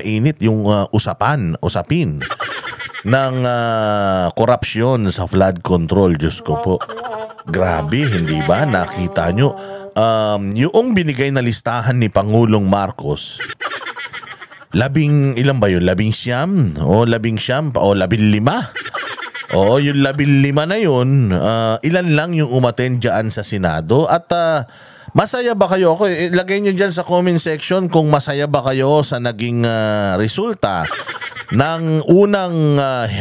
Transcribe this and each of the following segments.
mainit yung usapin ng korupsyon sa flood control. Diyos ko po. Grabe, hindi ba? Nakita nyo? Yung binigay na listahan ni Pangulong Marcos, ilan ba yun? 11? O 15? O 15? Oo, yung 15 na yun, ilan lang yung umattend dyan sa Senado. At masaya ba kayo? Ilagay nyo dyan sa comment section kung masaya ba kayo sa naging resulta ng unang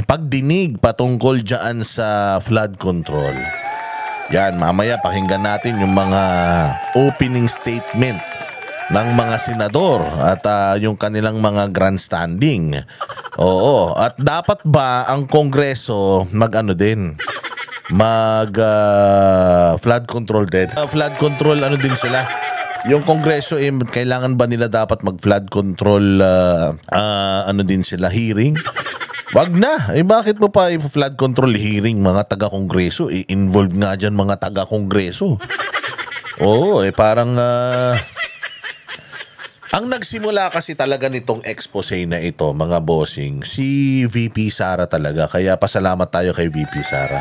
pagdinig patungkol dyan sa flood control. Yan, mamaya pakinggan natin yung mga opening statement ng mga senador at yung kanilang mga grandstanding. Oo, at dapat ba ang Kongreso mag-ano din? Flood control din. Flood control ano din sila? Yung Kongreso kailangan ba nila dapat mag-flood control ano din sila, hearing? Wag na. Bakit mo pa flood control hearing mga taga-Kongreso? Involved nga dyan mga taga-Kongreso. Oo, parang ang nagsimula kasi talaga nitong expose na ito, mga bossing, si VP Sara talaga. Kaya pasalamat tayo kay VP Sara.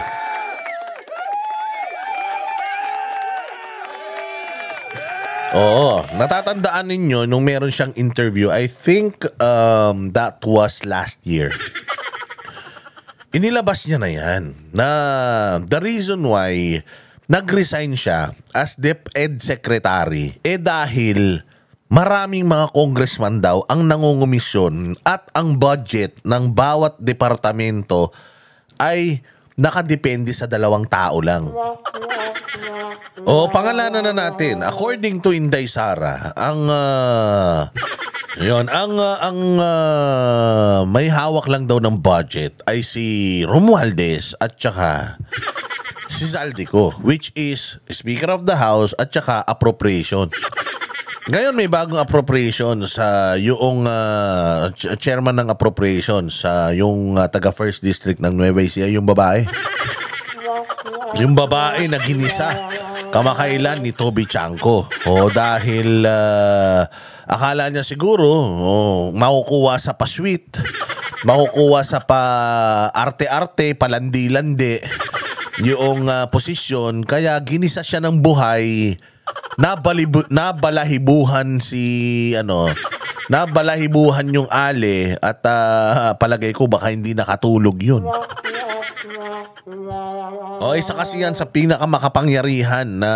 Oo, natatandaan ninyo nung meron siyang interview, I think that was last year. Inilabas niya na yan na the reason why nag-resign siya as DepEd Secretary dahil maraming mga congressman daw ang nangungumisyon at ang budget ng bawat departamento ay nakadepende sa 2 tao lang. O, pangalanan na natin. According to Inday Sara, ang may hawak lang daw ng budget ay si Romualdez at saka si Zaldico, which is Speaker of the House at saka Appropriations. Ngayon may bagong appropriation sa yung chairman ng appropriations sa yung taga First District ng Nueva Ecija, yung babae. Yung babae na ginisa kamakailan ni Toby Chanco. Dahil akala niya siguro makukuha sa pa-sweet, makukuha sa pa-arte-arte, palandi-landi yung posisyon, kaya ginisa siya ng buhay. Nabalahibuhan nabalahibuhan yung ale at palagay ko baka hindi nakatulog yun. Isa kasi yan sa pinakamakapangyarihan na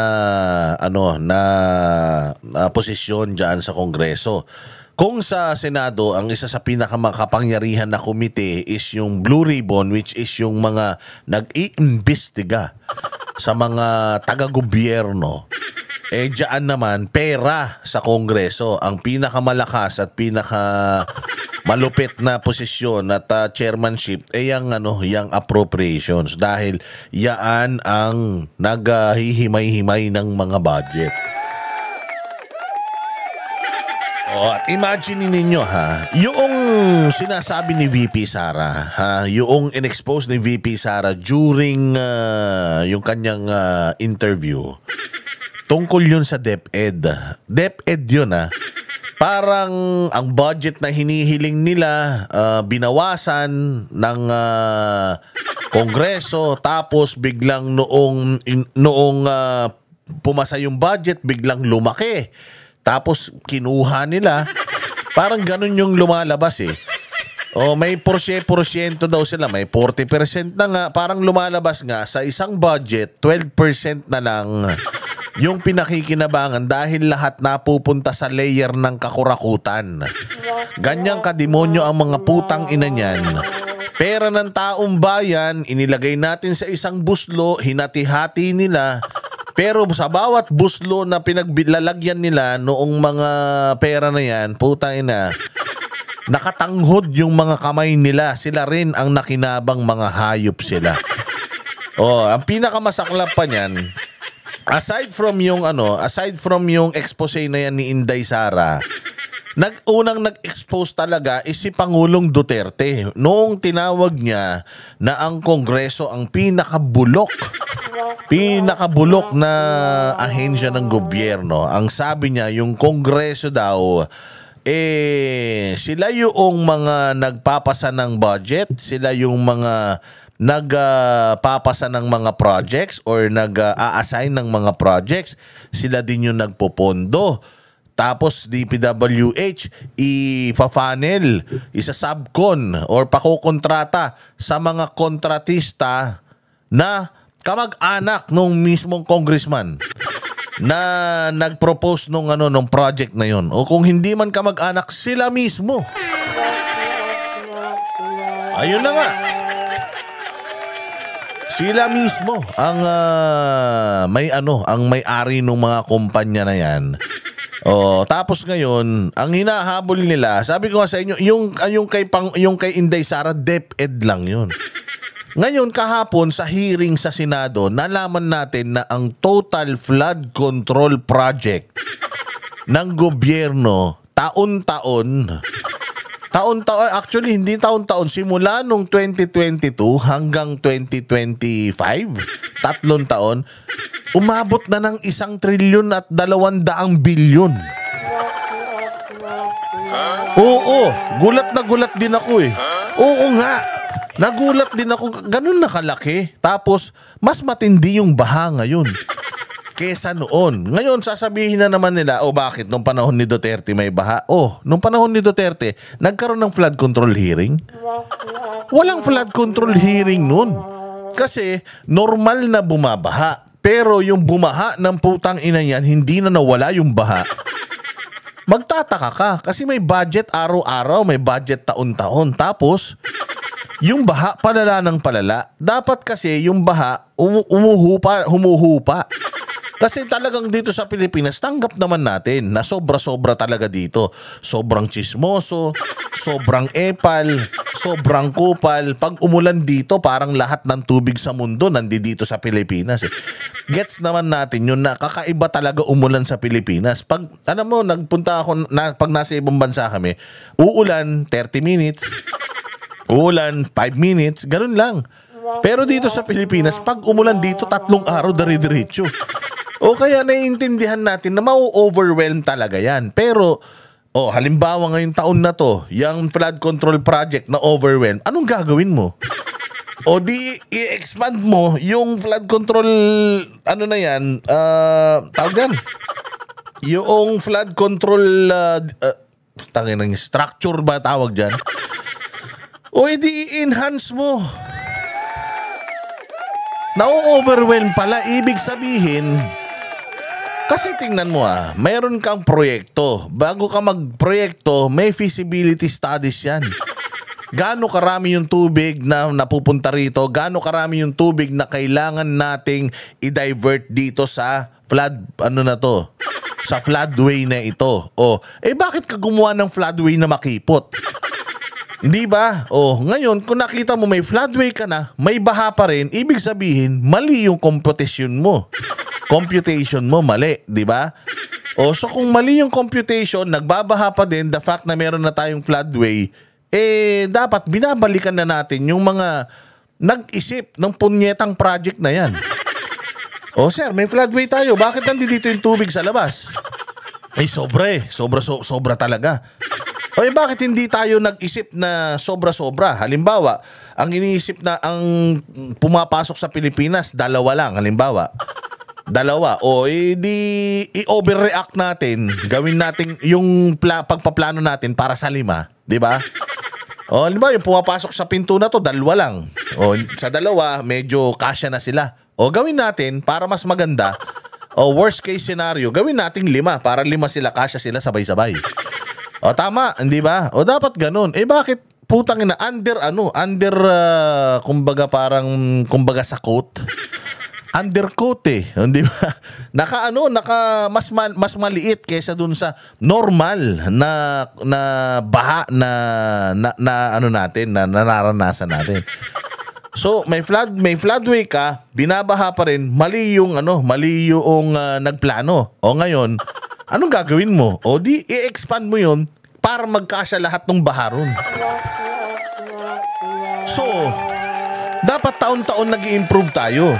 posisyon diyan sa Kongreso. Kung sa Senado, ang isa sa pinakamakapangyarihan na komite is yung Blue Ribbon, which is yung mga nag-iimbestiga sa mga taga-gobyerno. Diyan naman, pera sa Kongreso. Ang pinakamalakas at pinakamalupit na posisyon at chairmanship yung appropriations. Dahil yaan ang naghihimay-himay ng mga budget. At imagine ninyo yung sinasabi ni VP Sara, yung in-expose ni VP Sara during yung kanyang interview. Tungkol yun sa DepEd. DepEd yun Parang ang budget na hinihiling nila binawasan ng Kongreso, tapos biglang noong pumasa yung budget, biglang lumaki. Tapos kinuha nila. Parang ganun yung lumalabas may porsyento daw sila, may 40% na nga. Parang lumalabas nga sa isang budget, 12% na lang yung pinakikinabangan dahil lahat napupunta sa layer ng kakurakutan. Ganyang kademonyo ang mga putang ina niyan. Pera ng taong bayan, inilagay natin sa isang buslo, hinati-hati nila. Pero sa bawat buslo na pinaglalagyan nila noong mga pera na yan, putang ina, nakatanghod yung mga kamay nila. Sila rin ang nakinabang, mga hayop sila. Ang pinakamasaklap pa niyan, aside from yung expose na yan ni Inday Sara, unang nag-expose talaga is si Pangulong Duterte noong tinawag niya na ang Kongreso ang pinakabulok na ahensya ng gobyerno. Ang sabi niya, yung Kongreso daw sila yung mga nagpapasa ng budget, sila yung mga nagpapasa ng mga projects or nag-a-assign ng mga projects, sila din yung nagpopondo. Tapos DPWH ipa-funnel, isa-subcon or pakukontrata sa mga kontratista na kamag-anak nung mismong congressman na nag-propose nung project na yon. O kung hindi man kamag-anak, sila mismo. Ayun na nga. Sila mismo ang ang may-ari ng mga kumpanya na 'yan. Tapos ngayon, ang hinahabol nila, sabi ko nga sa inyo, yung kay Inday Sara, DepEd lang 'yun. Ngayon kahapon sa hearing sa Senado, nalaman natin na ang total flood control project ng gobyerno taon-taon, actually hindi taon-taon, simula nung 2022 hanggang 2025, 3 taon, umabot na ng 1 trilyon at 200 bilyon. Oo, gulat na gulat din ako eh. Oo nga, nagulat din ako, ganun nakalaki. Tapos, mas matindi yung baha ngayon kesa noon. Ngayon, sasabihin na naman nila, bakit nung panahon ni Duterte may baha? Nung panahon ni Duterte, nagkaroon ng flood control hearing? Walang flood control hearing noon. Kasi, normal na bumabaha. Pero yung bumaha ng putang ina yan, hindi na nawala yung baha. Magtataka ka kasi may budget araw-araw, may budget taon-taon. Tapos, yung baha palala ng palala. Dapat kasi yung baha humuhupa. Kasi talagang dito sa Pilipinas, tanggap naman natin na sobra-sobra talaga dito. Sobrang chismoso, sobrang epal, sobrang kupal. Pag umulan dito, parang lahat ng tubig sa mundo nandito sa Pilipinas. Gets naman natin yun na kakaiba talaga umulan sa Pilipinas. Pag, nagpunta ako, pag nasa ibang bansa kami, uulan 30 minutes, uulan 5 minutes, ganun lang. Pero dito sa Pilipinas, pag umulan dito, 3 araw dari-diretso. O kaya naiintindihan natin na mau-overwhelm talaga yan. Pero, halimbawa ngayong taon na to, yung flood control project na overwhelm, anong gagawin mo? O di i-expand mo yung flood control, tawag yan? Yung flood control, structure ba tawag dyan? O di i-enhance mo. Na-overwhelm pala, ibig sabihin, kasi tingnan mo mayroon kang proyekto. Bago ka magproyekto, may feasibility studies yan. Gaano karami yung tubig na napupunta rito? Gaano karami yung tubig na kailangan nating i-divert dito sa flood, sa floodway na ito? Bakit ka gumawa ng floodway na makipot? Di ba? Ngayon, kung nakita mo may floodway ka na, may baha pa rin, ibig sabihin, mali yung computation mo. Computation mo, mali. Di ba? So kung mali yung computation, nagbabaha pa din, the fact na meron na tayong floodway, dapat binabalikan na natin yung mga nag-isip ng punyetang project na yan. Sir, may floodway tayo. Bakit nandito yung tubig sa labas? Sobra Sobra talaga. Bakit hindi tayo nag-isip na sobra-sobra? Halimbawa, ang iniisip na ang pumapasok sa Pilipinas, 2 lang. Halimbawa, 2. I-overreact natin. Gawin natin yung pagpaplano natin para sa 5. Di ba? Halimbawa, yung pumapasok sa pinto na to, 2 lang. Sa 2, medyo kasya na sila. Gawin natin para mas maganda. Worst case scenario, gawin natin 5 para 5 sila, kasya sila sabay-sabay. Tama, hindi ba? Dapat ganun. Bakit putang ina kumbaga sa coat? Undercoat hindi ba? Mas maliit kaysa dun sa normal na baha na nararanasan natin. So, may floodway ka, binabaha pa rin, mali yung nagplano. Ngayon, anong gagawin mo? Di i-expand mo yun para magkasya lahat ng baharon. So, dapat taon-taon nag-i-improve tayo.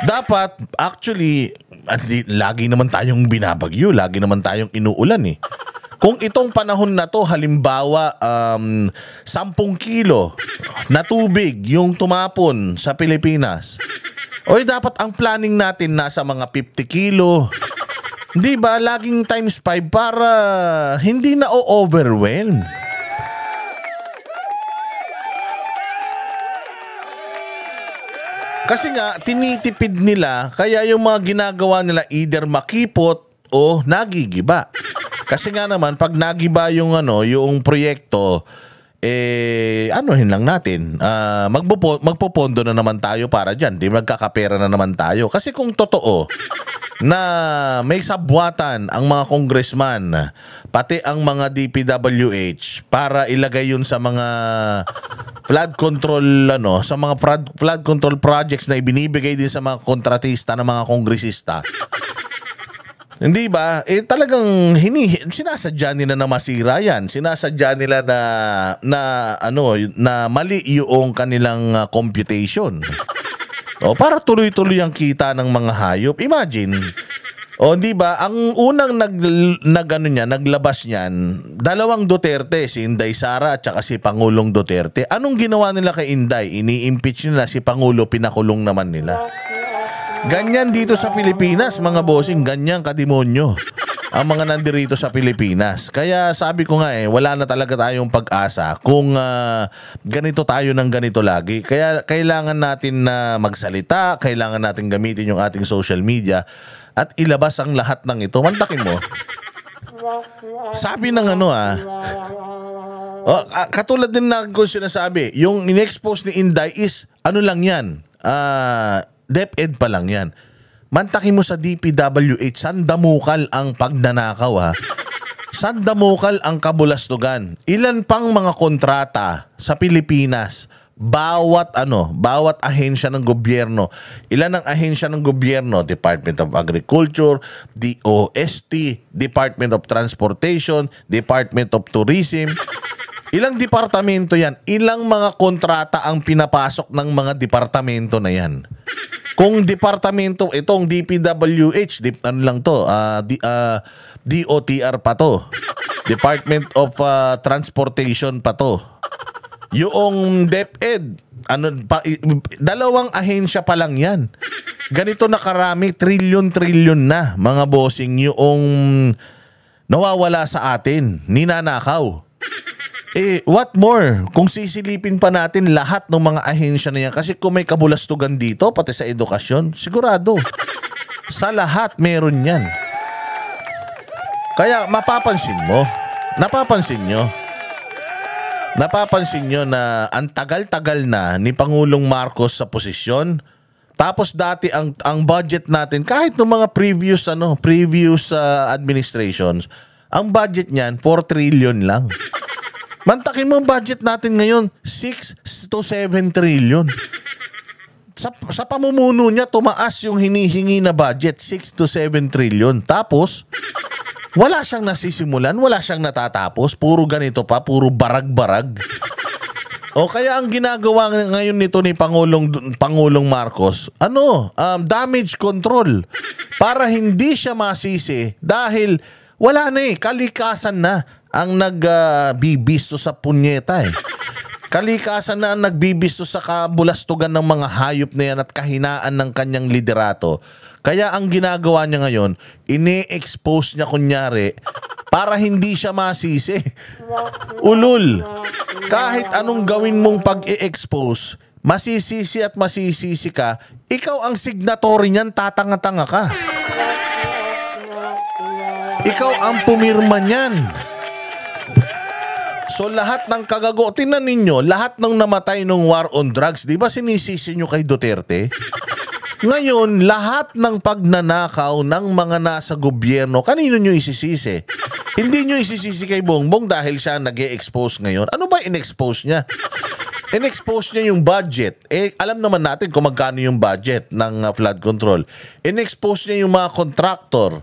Dapat, actually, lagi naman tayong binabagyo, lagi naman tayong inuulan Kung itong panahon na to, halimbawa 10 kilo na tubig yung tumapon sa Pilipinas, oy dapat ang planning natin nasa mga 50 kilo. Di ba? Laging times 5 para hindi na o-overwhelm. Kasi nga, tinitipid nila, kaya yung mga ginagawa nila either makipot o nagigiba. Kasi nga naman, pag nagiba yung, yung proyekto, anuhin lang natin, magpopondo na naman tayo para dyan. Di magkakapera na naman tayo. Kasi kung totoo na may sabwatan ang mga congressman, pati ang mga DPWH para ilagay yun sa mga flood control sa mga flood control projects na ibinibigay din sa mga kontratista ng mga kongresista. Hindi ba? Talagang sinasadya nila na masira yan. Sinasadya nila na mali yung kanilang computation. Para tuloy-tuloy ang kita ng mga hayop. Imagine. Di ba? Ang unang naglabas niyan, dalawang Duterte, si Inday Sara at saka si Pangulong Duterte. Anong ginawa nila kay Inday? Ini-impeach nila, si Pangulo pinakulong naman nila. Ganyan dito sa Pilipinas, mga bossing, ganyan kademonyo ang mga nandirito sa Pilipinas. Kaya sabi ko nga wala na talaga tayong pag-asa kung ganito tayo ng ganito lagi. Kaya kailangan natin na magsalita, kailangan natin gamitin yung ating social media at ilabas ang lahat ng ito. Mantakin mo. Sabi ng katulad din na kung sinasabi, yung in-expose ni Inday is, lang yan, DepEd pa lang yan. Mantakin mo sa DPWH, sandamukal ang pagnanakaw Sandamukal ang kabulastugan. Ilan pang mga kontrata sa Pilipinas, bawat ahensya ng gobyerno. Ilan ang ahensya ng gobyerno? Department of Agriculture, DOST, Department of Transportation, Department of Tourism. Ilang departamento yan? Ilang mga kontrata ang pinapasok ng mga departamento na yan? Kung departamento, itong DPWH, DOTR pa to. Department of Transportation pa to. Yung DepEd, dalawang ahensya pa lang yan. Ganito na karami, trilyon na, mga bossing, yung nawawala sa atin, ninanakaw. What more? Kung sisilipin pa natin lahat ng mga ahensya na yan, kasi kung may kabulastugan dito, pati sa edukasyon, sigurado. Sa lahat meron yan. Kaya mapapansin nyo na ang tagal-tagal na ni Pangulong Marcos sa posisyon. Tapos dati ang budget natin, kahit ng mga previous administrations, ang budget niyan 4 trillion lang. Mantakin mo ang budget natin ngayon, 6 to 7 trillion. Sa pamumuno niya, tumaas yung hinihingi na budget, 6 to 7 trillion. Tapos, wala siyang nasisimulan, wala siyang natatapos, puro ganito pa, puro barag-barag. Kaya ang ginagawa ngayon nito ni Pangulong Marcos, damage control. Para hindi siya masisi dahil wala na kalikasan na ang nagbibisto sa punyeta Kalikasan na ang nagbibisto sa kabulastugan ng mga hayop na yan at kahinaan ng kanyang liderato. Kaya ang ginagawa niya ngayon, ini-expose niya kunyari para hindi siya masisi. Ulul, kahit anong gawin mong pag-i-expose, masisisi at masisisi ka, ikaw ang signatory niyan, tatanga-tanga ka. Ikaw ang pumirma niyan. So lahat ng tingnan ninyo, lahat ng namatay ng war on drugs, di ba sinisisi nyo kay Duterte? Ngayon, lahat ng pagnanakaw ng mga nasa gobyerno, kanino nyo isisisi? Hindi nyo isisisi kay Bongbong dahil siya nag-e-expose ngayon. Ano ba in-expose niya? In-expose niya yung budget. Alam naman natin kung magkano yung budget ng flood control. In-expose niya yung mga contractor.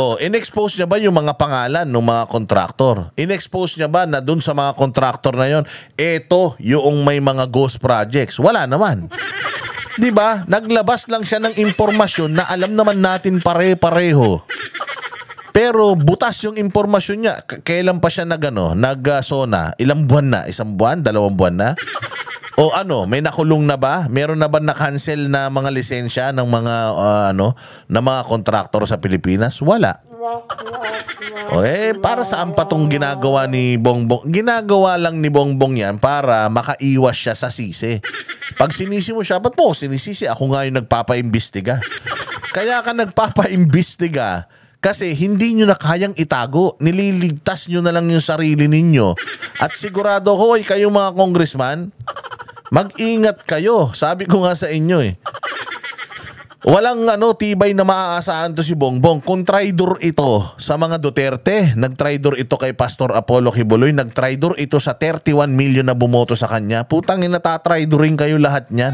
In-expose niya ba yung mga pangalan ng mga kontraktor? In-expose niya ba na dun sa mga kontraktor na yon, eto yung may mga ghost projects? Wala naman. Diba? Naglabas lang siya ng impormasyon na alam naman natin pare-pareho. Pero butas yung impormasyon niya. Kailan pa siya nag-SONA? Ilang buwan na? Isang buwan? 2 buwan na? O may nakulong na ba? Meron na ba na-cancel na mga lisensya ng mga na mga kontraktor sa Pilipinas? Wala. Para saan pa tong ginagawa ni Bongbong? Ginagawa lang ni Bongbong yan para makaiwas siya sa sisi. Pag sinisi mo siya, ba't mo sinisisi? Ako nga yung nagpapaimbestiga. Kaya ka nagpapaimbestiga kasi hindi nyo na kayang itago. Nililigtas nyo na lang yung sarili ninyo. At sigurado ko, kayong mga congressman, mag-ingat kayo. Sabi ko nga sa inyo walang tibay na maaasahan to si Bongbong. Kung traidor ito sa mga Duterte, nag-traidor ito kay Pastor Apollo Kibuloy, nag-traidor ito sa 31 million na bumoto sa kanya, putang ina, tatraidorin kayo lahat niyan.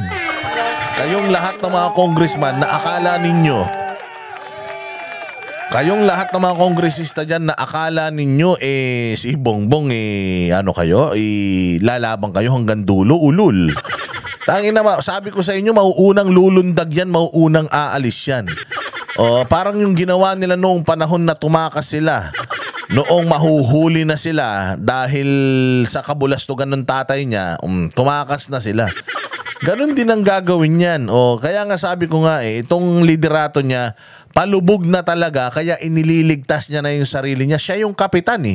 Kayong lahat ng mga congressman na akala ninyo, kayong lahat ng mga kongresista dyan na akala ninyo si Bongbong lalabang kayo hanggang dulo, ulul. Tangina, sabi ko sa inyo, mauunang lulundag yan, mauunang aalis yan. Parang yung ginawa nila noong panahon na tumakas sila, noong mahuhuli na sila dahil sa kabulastugan ng tatay niya, tumakas na sila. Ganon din ang gagawin yan. Kaya nga sabi ko nga itong liderato niya, palubog na talaga, kaya inililigtas niya na yung sarili niya. Siya yung kapitan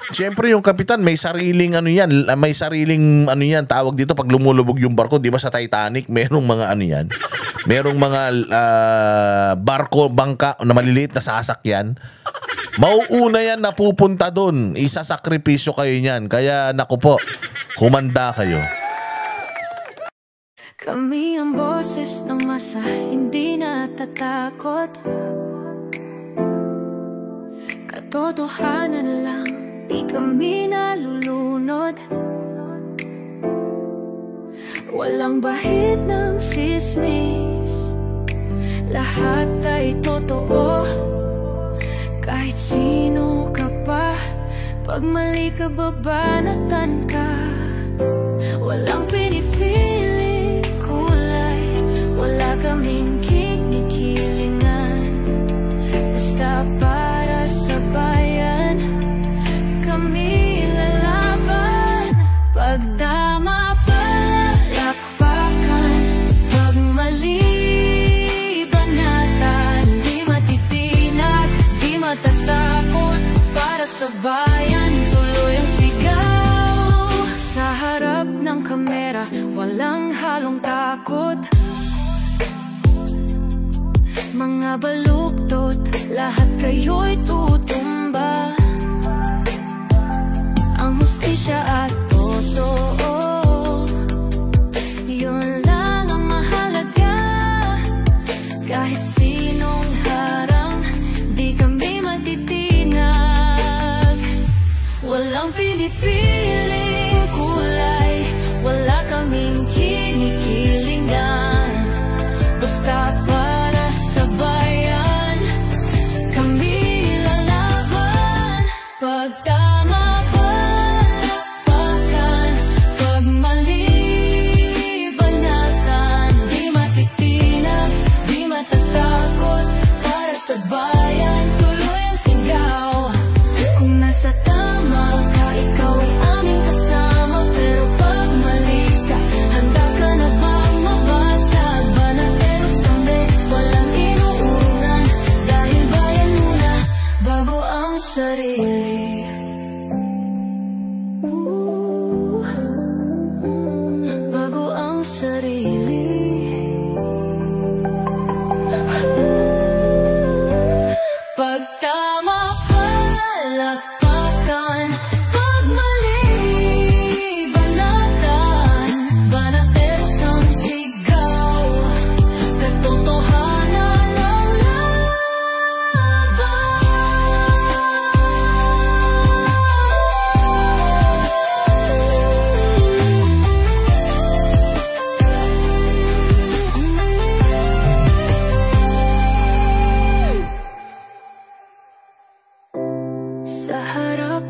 Siyempre yung kapitan may sariling may sariling tawag dito pag lumulubog yung barko, 'di ba sa Titanic, merong mga merong mga barko, bangka na maliliit na sasakyan. Mauuna yan na pupunta doon. Isasakripisyo kayo niyan. Kaya naku po, kumanda kayo. Kami ang boses ng masa, hindi natatakot. Katotohanan lang, di kami nalulunod. Walang bahid ng sismis, lahat ay totoo. Kahit sino ka pa, pag mali ka babanatan ka. Walang pinipili kulay, wala kaming kinikilingan. Basta para sa bayan, kami lalaban. Pagdama palakpakan, pag mali banatan. Di matitinag, di matatakot, para sa bayan tuloy ang sigaw. Sa harap ng kamera, walang halong takot. Mga baluktot, lahat kayo'y tutumba. Ang hustisya at totoo, yun lang ang mahalaga. Kahit sinong harang, di kami matitinag. Walang pinipiling kulay, wala kaming kinikilingan. Basta para sa bayan, kami lalaban. Pagtama palakpakan, pag mali banatan. Di matitinag, di matatakot, para sa bayan tuloy ang sigaw. Kung nasa tama ka, ikaw ay aming kasama. Pero pag mali ka, handa ka na bang mabasag? Banateros kami, walang inuurungan. Dahil bayan muna, bago ang sarili. Bago ang sarili. Pagtama palakpakan, pag mali banatan. Banateros ang sigaw, katotohanan ang laban. Sa harap